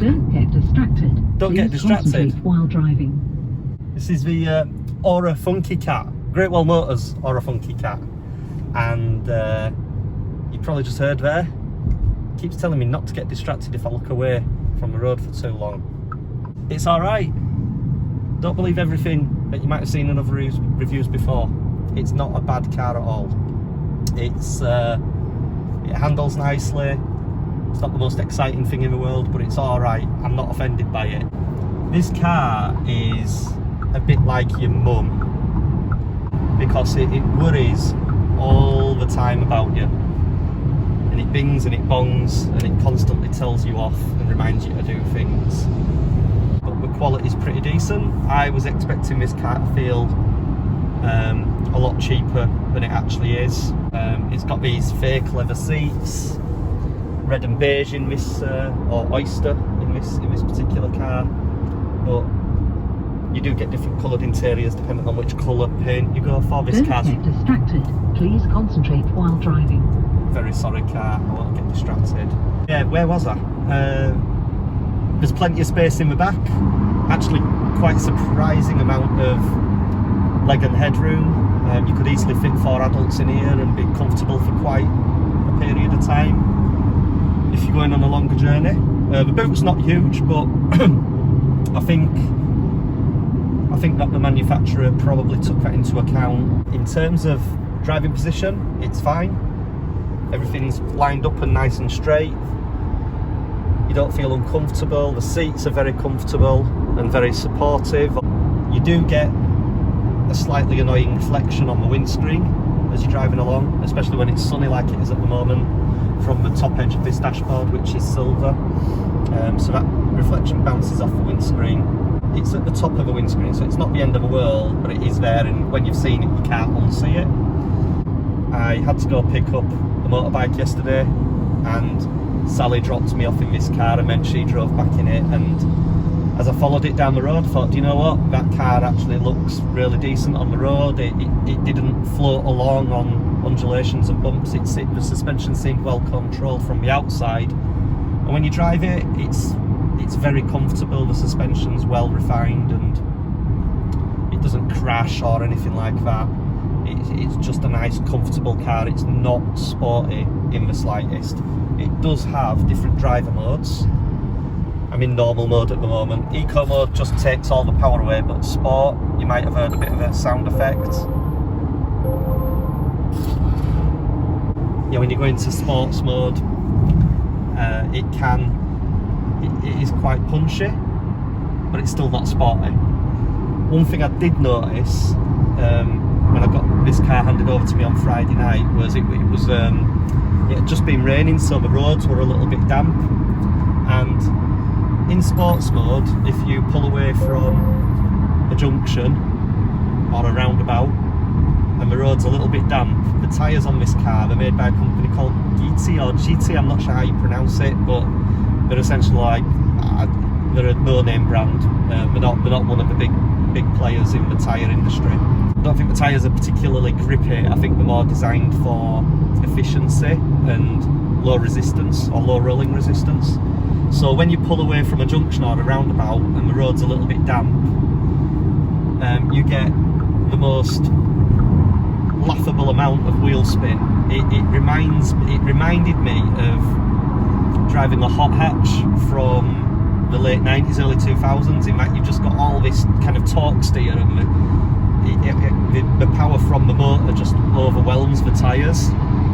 Don't get distracted. Don't get distracted. Concentrate while driving. This is the Ora Funky Cat, Great Wall Motors Ora Funky Cat, and you probably just heard there, it keeps telling me not to get distracted if I look away from the road for too long. It's alright. Don't believe everything that you might have seen in other reviews before. It's not a bad car at all. It's it handles nicely. It's not the most exciting thing in the world, but it's alright. I'm not offended by it. This car is a bit like your mum, because it worries all the time about you, and it bings and it bongs and it constantly tells you off and reminds you to do things. But the quality's pretty decent. I was expecting this car to feel a lot cheaper than it actually is. It's got these fake leather seats, red and beige in this, or oyster in this particular car, but you do get different coloured interiors depending on which colour paint you go for. This car's Don't get distracted. Please concentrate while driving. Very sorry car, I won't get distracted. Yeah, where was I? There's plenty of space in the back. Actually, quite a surprising amount of leg and headroom. You could easily fit 4 adults in here and be comfortable for quite a period of time if you're going on a longer journey. The boot's not huge, but I think that the manufacturer probably took that into account. In terms of driving position, it's fine. Everything's lined up and nice and straight. You don't feel uncomfortable. The seats are very comfortable and very supportive. You do get a slightly annoying reflection on the windscreen as you're driving along, especially when it's sunny like it is at the moment, from the top edge of this dashboard, which is silver. So that reflection bounces off the windscreen. It's at the top of the windscreen, so it's not the end of the world, but it is there, and when you've seen it, you can't unsee it. I had to go pick up a motorbike yesterday, and Sally dropped me off in this car, and then she drove back in it, and as I followed it down the road, I thought, do you know what, that car actually looks really decent on the road. It didn't float along on undulations and bumps. The suspension seemed well controlled from the outside, and when you drive it, it's very comfortable. The suspension's well refined and it doesn't crash or anything like that. It's just a nice comfortable car. It's not sporty in the slightest. It does have different driver modes. I'm in normal mode at the moment. Eco mode just takes all the power away, but sport, you might have heard a bit of a sound effect. Yeah, when you go into sports mode, it is quite punchy, but it's still not sporty. One thing I did notice when I got this car handed over to me on Friday night was it had just been raining, so the roads were a little bit damp, and in sports mode, if you pull away from a junction or a roundabout and the road's a little bit damp, the tyres on this car, they're made by a company called GT, I'm not sure how you pronounce it, but they're essentially like, they're a no-name brand. They're not one of the big players in the tyre industry. I don't think the tyres are particularly grippy. I think they're more designed for efficiency and low resistance, or low rolling resistance. So when you pull away from a junction or a roundabout and the road's a little bit damp, you get the most laughable amount of wheel spin. It reminded me of driving the hot hatch from the late 90s, early 2000s, in that you've just got all this kind of torque steer, and the power from the motor just overwhelms the tyres.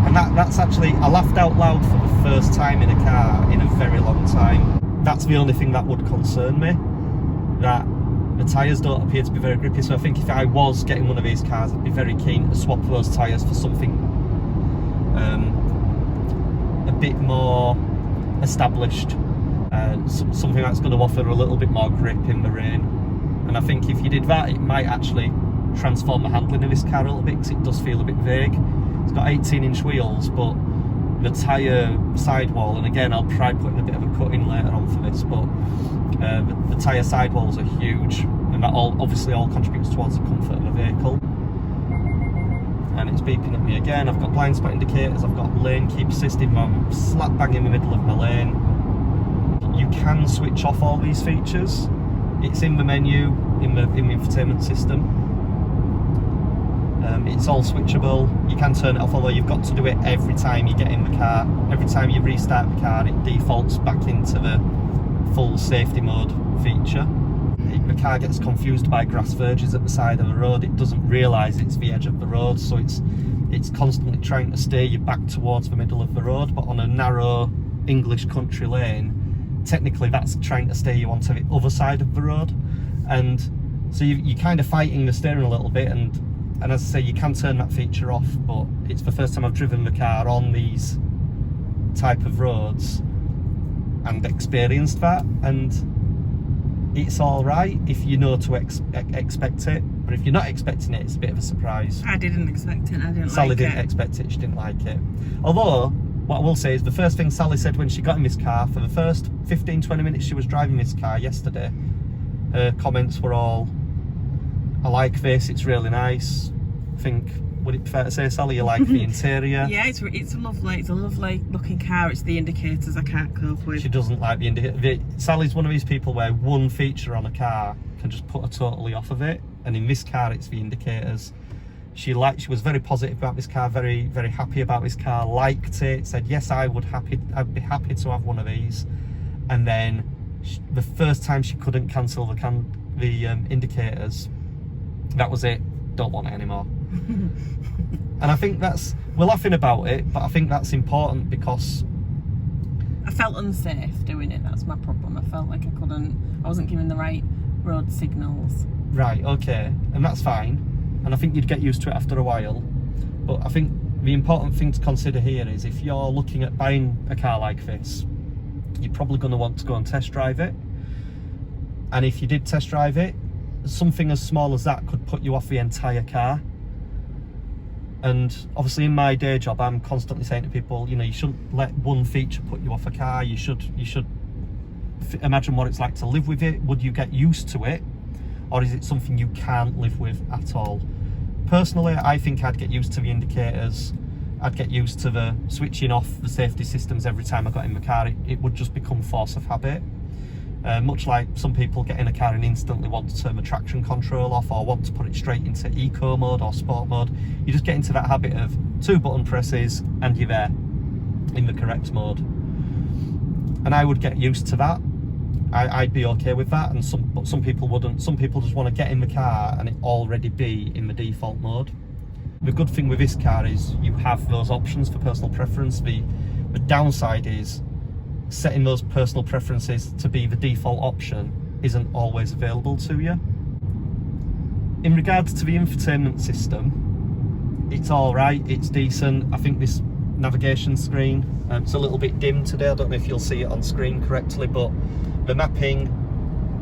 And that's actually, I laughed out loud for the first time in a car in a very long time. That's the only thing that would concern me, that the tyres don't appear to be very grippy. So I think if I was getting one of these cars, I'd be very keen to swap those tyres for something a bit more established, something that's going to offer a little bit more grip in the rain. And I think if you did that, it might actually transform the handling of this car a little bit, because it does feel a bit vague. It's got 18-inch wheels, but the tyre sidewall, and again I'll try putting a bit of a cut in later on for this, but the tyre sidewalls are huge, and that obviously all contributes towards the comfort of the vehicle. And it's beeping at me again. I've got blind spot indicators, I've got lane keep assist, I'm slap bang in the middle of my lane. you can switch off all these features. It's in the menu, in the infotainment system. It's all switchable. You can turn it off, although you've got to do it every time you get in the car. Every time you restart the car, it defaults back into the full safety mode feature. The car gets confused by grass verges at the side of the road. It doesn't realise it's the edge of the road, so it's constantly trying to steer you back towards the middle of the road. But on a narrow English country lane, technically that's trying to steer you onto the other side of the road, and so you're kind of fighting the steering a little bit. And as I say, you can turn that feature off, but it's the first time I've driven the car on these type of roads and experienced that, and it's all right if you know to expect it, but if you're not expecting it, it's a bit of a surprise. I didn't expect it. I didn't Sally like didn't it. expect it. She didn't like it. Although, what I will say is the first thing Sally said when she got in this car, for the first 15-20 minutes she was driving this car yesterday, her comments were all, I like this, it's really nice. I think, would it be fair to say, Sally, you like the interior? Yeah, it's a lovely looking car. It's the indicators I can't cope with. She doesn't like the indicator. Sally's one of these people where one feature on a car can just put her totally off of it, and in this car it's the indicators. She was very positive about this car, very, very happy about this car, liked it, said yes, I'd be happy to have one of these. And then the first time she couldn't cancel the indicators, that was it, don't want it anymore. And I think we're laughing about it, but I think that's important because I felt unsafe doing it. That's my problem. I felt like I wasn't giving the right road signals. Right, okay, and that's fine, and I think you'd get used to it after a while. But I think the important thing to consider here is if you're looking at buying a car like this, you're probably going to want to go and test drive it. And if you did test drive it, something as small as that could put you off the entire car. And obviously in my day job, I'm constantly saying to people, you know, you shouldn't let one feature put you off a car. You should imagine what it's like to live with it. Would you get used to it, or is it something you can't live with at all? Personally, I think I'd get used to the indicators. I'd get used to the switching off the safety systems every time I got in the car. It would just become force of habit. Much like some people get in a car and instantly want to turn the traction control off, or want to put it straight into eco mode or sport mode. You just get into that habit of 2 button presses and you're there in the correct mode. And I would get used to that. I'd be okay with that, but some people wouldn't. Some people just want to get in the car and it already be in the default mode. The good thing with this car is you have those options for personal preference. The downside is setting those personal preferences to be the default option isn't always available to you. In regards to the infotainment system, it's all right, it's decent. I think this navigation screen, it's a little bit dim today. I don't know if you'll see it on screen correctly, but the mapping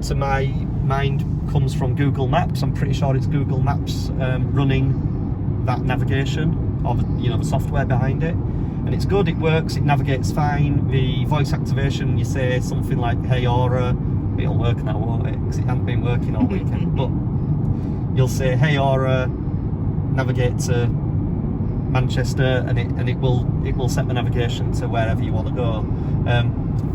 to my mind comes from Google Maps. I'm pretty sure it's Google Maps running that navigation, or the software behind it. And it's good, it works, it navigates fine. The voice activation, you say something like, hey Ora, it'll work now, won't it? Because it hasn't been working all weekend. But you'll say, hey Ora, navigate to Manchester, and it will set the navigation to wherever you want to go.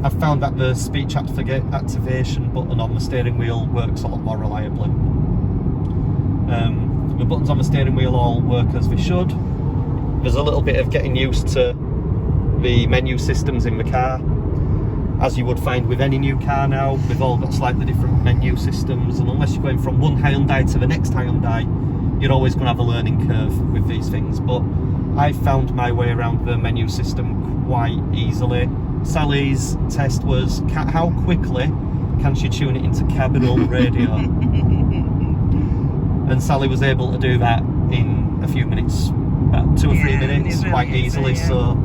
I've found that the speech activation button on the steering wheel works a lot more reliably. The buttons on the steering wheel all work as they should. There's a little bit of getting used to the menu systems in the car, as you would find with any new car now. We've all got slightly different menu systems, and unless you're going from one Hyundai to the next Hyundai, you're always going to have a learning curve with these things. But I found my way around the menu system quite easily. Sally's test was how quickly can she tune it into cabinal radio, and Sally was able to do that in a few minutes. About 2 or 3 minutes, quite easily. Yeah. So,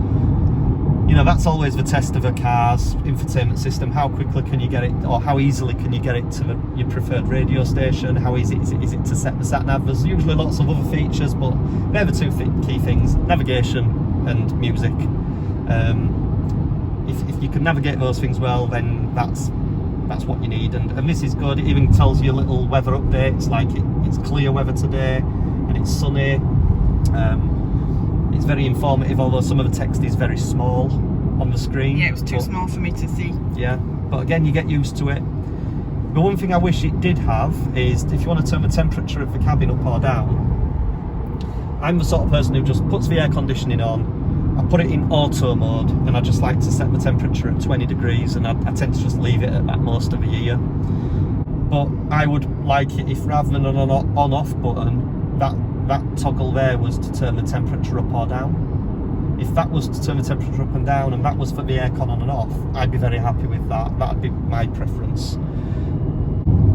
that's always the test of a car's infotainment system. How quickly can you get it, or how easily can you get it to your preferred radio station? How easy is it to set the sat-nav? There's usually lots of other features, but they're the 2 key things: navigation and music. If you can navigate those things well, then that's what you need. And this is good. It even tells you little weather updates, like it's clear weather today and it's sunny. It's very informative, although some of the text is very small. on the screen. Yeah, it was too small for me to see. Yeah, but again, you get used to it. The one thing I wish it did have is if you want to turn the temperature of the cabin up or down, I'm the sort of person who just puts the air conditioning on, I put it in auto mode, and I just like to set the temperature at 20 degrees, and I tend to just leave it at that most of the year. But I would like it if rather than an on-off button, that toggle there was to turn the temperature up or down. If that was to turn the temperature up and down, and that was for the aircon on and off, I'd be very happy with that. That'd be my preference.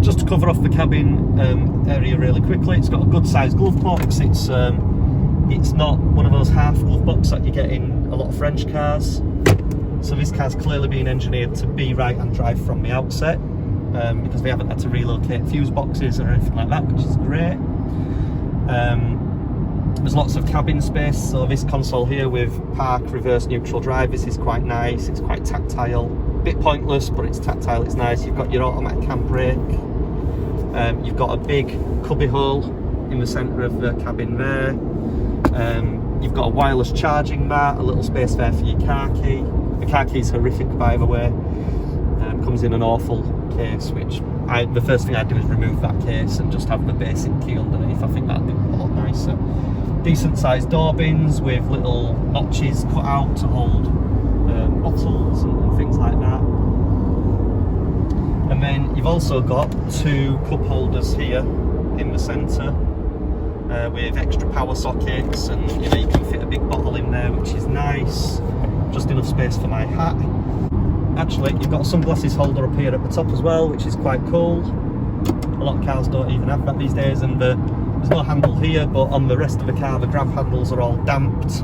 Just to cover off the cabin area really quickly, it's got a good sized glove box. It's not one of those half glove boxes that you get in a lot of French cars. So this car's clearly been engineered to be right-hand drive from the outset, because they haven't had to relocate fuse boxes or anything like that, which is great. There's lots of cabin space, so this console here with park, reverse, neutral drive, this is quite nice. It's quite tactile, bit pointless, but it's tactile, it's nice. You've got your automatic handbrake. You've got a big cubby hole in the centre of the cabin there. You've got a wireless charging mat, a little space there for your car key. The car key is horrific, by the way. Comes in an awful case, which the first thing I'd do is remove that case and just have the basic key underneath. I think that'd be a lot nicer. Decent sized door bins with little notches cut out to hold bottles and things like that. And then you've also got two cup holders here in the centre with extra power sockets, and you can fit a big bottle in there, which is nice. Just enough space for my hat. Actually, you've got a sunglasses holder up here at the top as well, which is quite cool. A lot of cars don't even have that these days, and there's no handle here, but on the rest of the car the grab handles are all damped.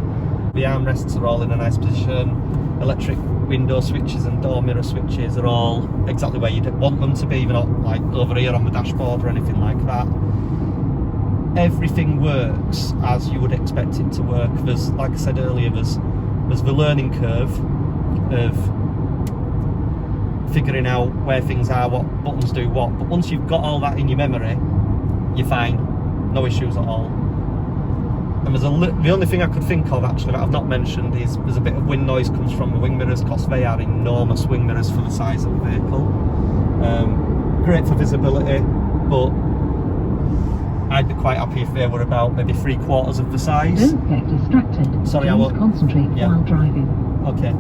The armrests are all in a nice position. Electric window switches and door mirror switches are all exactly where you'd want them to be. They're not like over here on the dashboard or anything like that. Everything works as you would expect it to work. There's, like I said earlier, there's the learning curve of figuring out where things are, what buttons do what, but once you've got all that in your memory, you're fine, no issues at all. And there's the only thing I could think of actually that I've not mentioned is there's a bit of wind noise comes from the wing mirrors, because they are enormous wing mirrors for the size of the vehicle. Great for visibility, but I'd be quite happy if they were about maybe 3/4 of the size. Don't get distracted. Sorry, I Please won't. concentrate while driving. Okay.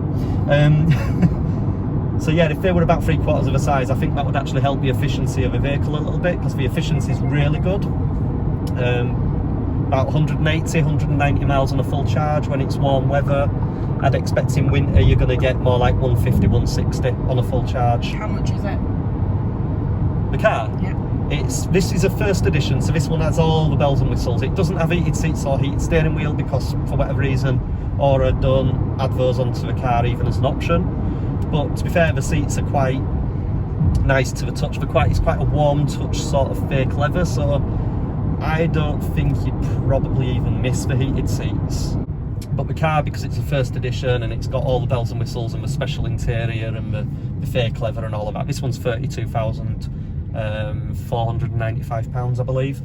So yeah, if they were about 3/4 of the size, I think that would actually help the efficiency of a vehicle a little bit, because the efficiency is really good. About 180, 190 miles on a full charge when it's warm weather. I'd expect in winter you're going to get more like 150, 160 on a full charge. How much is it? The car? Yeah. This is a first edition, so this one has all the bells and whistles. It doesn't have heated seats or heated steering wheel because, for whatever reason, Ora don't add those onto the car even as an option. But to be fair, the seats are quite nice to the touch. It's quite a warm touch sort of fake leather, so I don't think you'd probably even miss the heated seats. But the car, because it's a first edition and it's got all the bells and whistles and the special interior and the fake leather and all of that, this one's £32,495, I believe.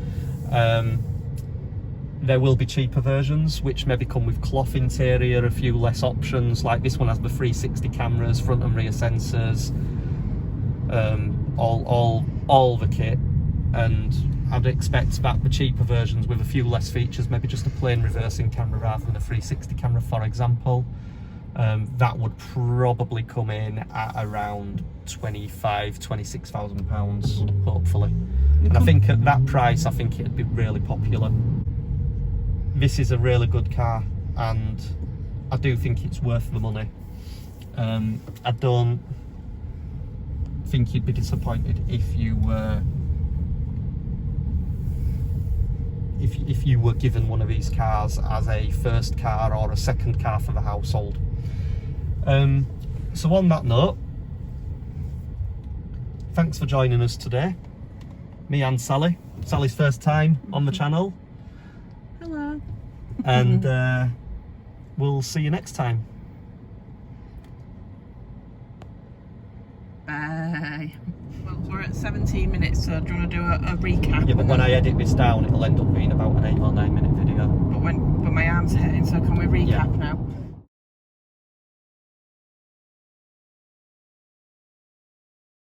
There will be cheaper versions which maybe come with cloth interior, a few less options. Like this one has the 360 cameras, front and rear sensors, all the kit, and I'd expect that the cheaper versions with a few less features, maybe just a plain reversing camera rather than a 360 camera, for example, that would probably come in at around £26,000, hopefully. And I think at that price, I think it'd be really popular. This is a really good car, and I do think it's worth the money. I don't think you'd be disappointed if you were if you were given one of these cars as a first car or a second car for the household. So on that note, thanks for joining us today, me and Sally. Sally's first time on the channel. Hello. And we'll see you next time. Bye. Well, we're at 17 minutes, so do you want to do a recap? Yeah, but when I edit this down, it'll end up being about an 8 or 9 minute video. But my arm's hurting, so can we recap now?